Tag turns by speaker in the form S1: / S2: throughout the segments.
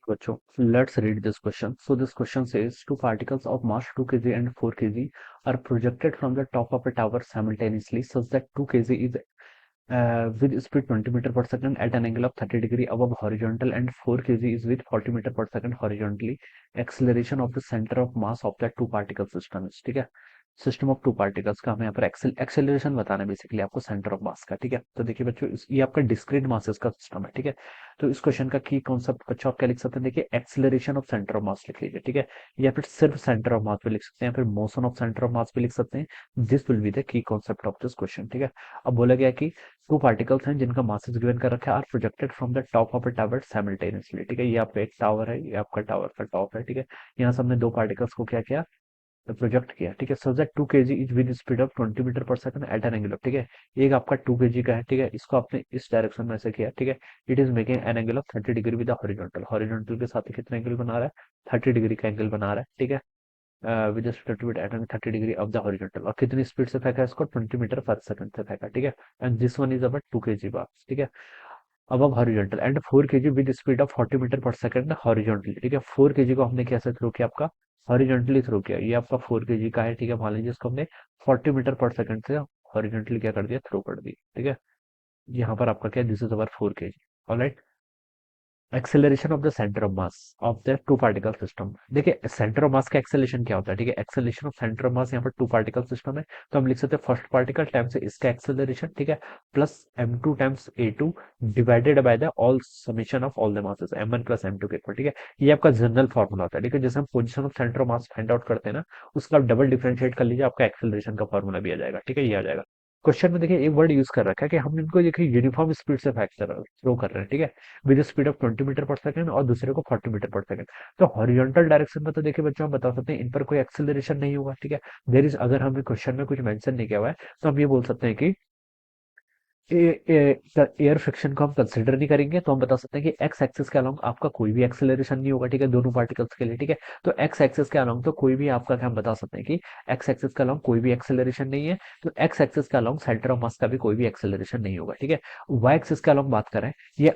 S1: बच्चों, let's read this question. So this question says two particles of mass 2 kg and 4 kg are projected from the top of a tower simultaneously such that 2 kg is with speed 20 meter per second at an angle of 30 degree above horizontal and 4 kg is with 40 meter per second horizontally. Acceleration of the center of mass of the two particle system is, ठीक है। System of two particles का हमें यहाँ पर acceleration बताना है basically आपको centre of mass का, ठीक है। तो देखिए बच्चों, ये आपका डिस्क्रीट मासेस का सिस्टम है, ठीक है। तो इस क्वेश्चन का की कॉन्सेप्ट बच्चों आप क्या लिख सकते हैं, देखिए acceleration of centre of mass लिख लीजिए, ठीक है। या फिर सिर्फ सेंटर ऑफ मास भी लिख सकते हैं, फिर motion of centre of mass भी लिख सकते हैं। This will be the key concept of this question, ठीक है। अब बोला गया कि टू पार्टिकल्स हैं जिनका मासेस गिवन कर रखा है, are projected from the top of a tower simultaneously, ठीक है। ये आपका एक टावर है, ये आपका टावर का टॉप है, ठीक है। यहाँ से हमने दो पार्टिकल्स को क्या किया, प्रोजेक्ट किया, ठीक है। So that 2 kg is with speed of 20 metre per second at an angle of, ठीक है। एक आपका 2 kg का है, ठीक है। इसको आपने इस डायरेक्शन में से किया, ठीक है। It is making an angle of 30 degree with horizontal, horizontal के साथ कितना एंगल बना रहा है, 30 डिग्री का एंगल बना रहा है, ठीक है। With speed at 30 degree of the horizontal, और कितनी स्पीड से फेंका इसको, 20 मीटर पर सेकंड से फेंका, ठीक है। And this one is about 2 kg बार, ठीक है, above horizontal and 4 kg with speed of 40 metre per second horizontally, ठीक है। 4 kg को हमने कैसे थ्रो किया, आपका हॉरिजॉन्टली थ्रो किया। ये आपका 4 kg का है, ठीक है। मान लीजिए इसको हमने 40 मीटर पर सेकंड से हॉरिजॉन्टली क्या कर दिया, थ्रो कर दी, ठीक है। यहाँ पर आपका क्या, this is our 4 kg, alright. Acceleration of the centre of mass of the two particle system, देखिए सेंटर ऑफ मास का एक्सेलरेशन क्या होता है, ठीक है। Acceleration of centre of mass यहाँ पर टू पार्टिकल सिस्टम है, तो हम लिख सकते हैं फर्स्ट पार्टिकल टाइम्स इसका एक्सेलरेशन, ठीक है, plus m2 times a2 divided by the all summation of all the masses m1 plus m2 के इक्वल, ठीक है। ये आपका जनरल फॉर्मूला होता है, ठीक है। जैसे हम position of centre of mass find out करते हैं ना, उसका आप डबल डिफरेंशिएट कर लीजिए, आपका एक्सेलरेशन का फॉर्मूला भी आ जाएगा, ठीक है। ये आ जाएगा। क्वेश्चन में देखिए एक वर्ड यूज कर रखा है कि हम इनको देखिए यूनिफॉर्म स्पीड से थ्रो कर रहे हैं, ठीक है, with speed of 20 metre per second और दूसरे को 40 मीटर पर सेकंड। तो हॉरिजॉन्टल डायरेक्शन में तो देखिए बच्चों हम बता सकते हैं इन पर कोई एक्सेलरेशन नहीं होगा, ठीक है। देयर इज, अगर हमें क्वेश्चन में कुछ मेंशन नहीं किया हुआ है तो हम ये बोल सकते हैं कि एयर फ्रिक्शन को हम कंसिडर नहीं करेंगे, तो हम बता सकते हैं कि एक्स एक्सिस के अलोंग आपका कोई भी एक्सेलरेशन नहीं होगा, ठीक है, दोनों पार्टिकल्स के लिए, ठीक है। तो एक्स एक्सिस के अलोंग तो कोई भी आपका, क्या हम बता सकते हैं कि एक्स एक्सिस के अलोंग कोई भी एक्सेलरेशन नहीं है, तो एक्स एक्सिस के अलोंग सेंटर ऑफ मास का भी कोई भी एक्सेलरेशन नहीं होगा, ठीक है। वाई एक्सिस के अलोंग बात करें, ये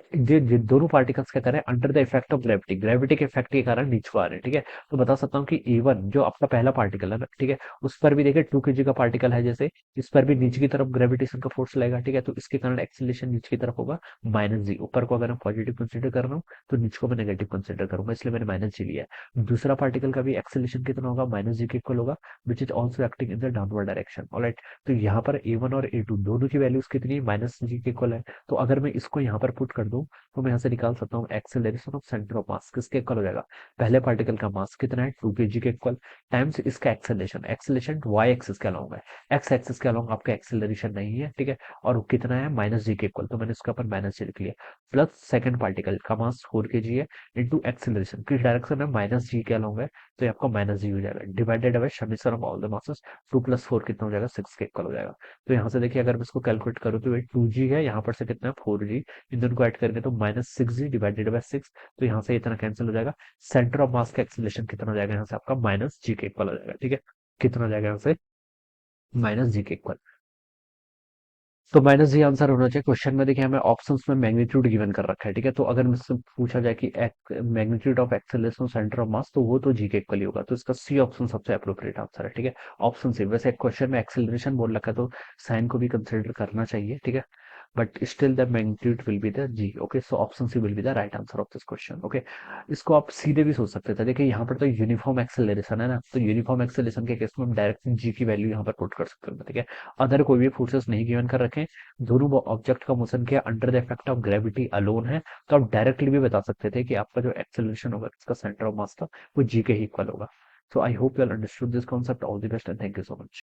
S1: दोनों पार्टिकल्स क्या करें, under the effect of gravity, gravity के इफेक्ट के कारण नीचे को आ रहे हैं, ठीक है। तो बता सकता हूँ कि E1 जो आपका पहला पार्टिकल है ना, ठीक है, उस पर भी देखिए 2 kg का पार्टिकल है, जैसे इस पर भी नीचे की तरफ ग्रेविटेशन का फोर्स लगेगा, ठीक है। तो इसके कारण एक्सेलरेशन नीचे की तरफ होगा -g, ऊपर को अगर मैं पॉजिटिव कंसीडर कर रहा हूँ तो नीचे को मैं नेगेटिव कंसीडर करूंगा, इसलिए मैंने -g लिया है। दूसरा पार्टिकल का भी एक्सेलरेशन कितना होगा, -g के इक्वल होगा, which is also acting in the downward direction, alright. तो यहाँ पर A1 और A2 दोनों की वैल्यूज कितनी, -g के इक्वल है। तो अगर मैं इसको यहाँ पर पुट कर दूं तो मैं यहाँ से निकाल सकता हूँ acceleration of centre of mass किसके इक्वल हो जाएगा, पहले पार्टिकल का मास कितना है, 2 kg के इक्वल, टाइम्स इसका एक्सेलरेशन, एक्सेलरेशन वाई एक्सिस के अलोंग है, एक्स एक्सिस के अलोंग आपका एक्सेलरेशन नहीं है, ठीक है। और वो कितना है, -g के इक्वल, तो मैंने इसके ऊपर -g लिख लिया, प्लस सेकंड पार्टिकल का मास 4 kg है, इनटू एक्सेलरेशन किस डायरेक्शन में, -g के अलोंग है, तो ये आपका -g हो जाएगा, divided by summation of all the masses, 2 + 4 कितना हो जाएगा, 6 के इक्वल हो जाएगा। तो यहाँ से देखिए अगर मैं इसको कैलकुलेट करूँ तो ये 2g है, यहाँ पर से कितना है 4g, इन दोनों को ऐड करेंगे तो -6g डिवाइडेड बाय 6, तो यहाँ से इतना कैंसिल हो जाएगा। सेंटर ऑफ मास का एक्सेलरेशन कितना हो जाएगा, यहाँ से आपका -g के इक्वल हो जाएगा, ठीक है। कितना हो जाएगा यहाँ से, -g के इक्वल। तो -g आंसर होना चाहिए। क्वेश्चन में देखिए हमें ऑप्शंस में मैग्नीट्यूड गिवन कर रखा है, ठीक है। तो अगर मुझसे पूछा जाए कि magnitude of acceleration centre of mass, तो वो तो जी के इक्वल ही होगा, तो इसका सी ऑप्शन सबसे अप्रोप्रिएट आंसर है, ठीक है। ऑप्शन सी, वैसे क्वेश्चन में एक्सेलरेशन बोल रखा है तो साइन को भी कंसिडर करना चाहिए, ठीक है। But still the magnitude will be the g, okay. So option C will be the right answer of this question, okay. इसको आप सीधे भी सोच सकते थे, देखिए यहाँ पर तो यूनिफॉर्म एक्सेलरेशन है ना, तो यूनिफॉर्म एक्सेलरेशन के केस में हम डायरेक्ट जी की वैल्यू यहाँ पर पुट कर सकते हैं, ठीक है। अदर कोई भी फोर्सेस नहीं गिवन कर रखे, दोनों ऑब्जेक्ट का मोशन किया under the effect of gravity alone है, तो आप डायरेक्टली भी बता सकते थे कि आपका जो एक्सेलरेशन होगा इसका सेंटर ऑफ मास था वो जी के ही इक्वल होगा। So I hope you understood this concept, all the best and thank you so much.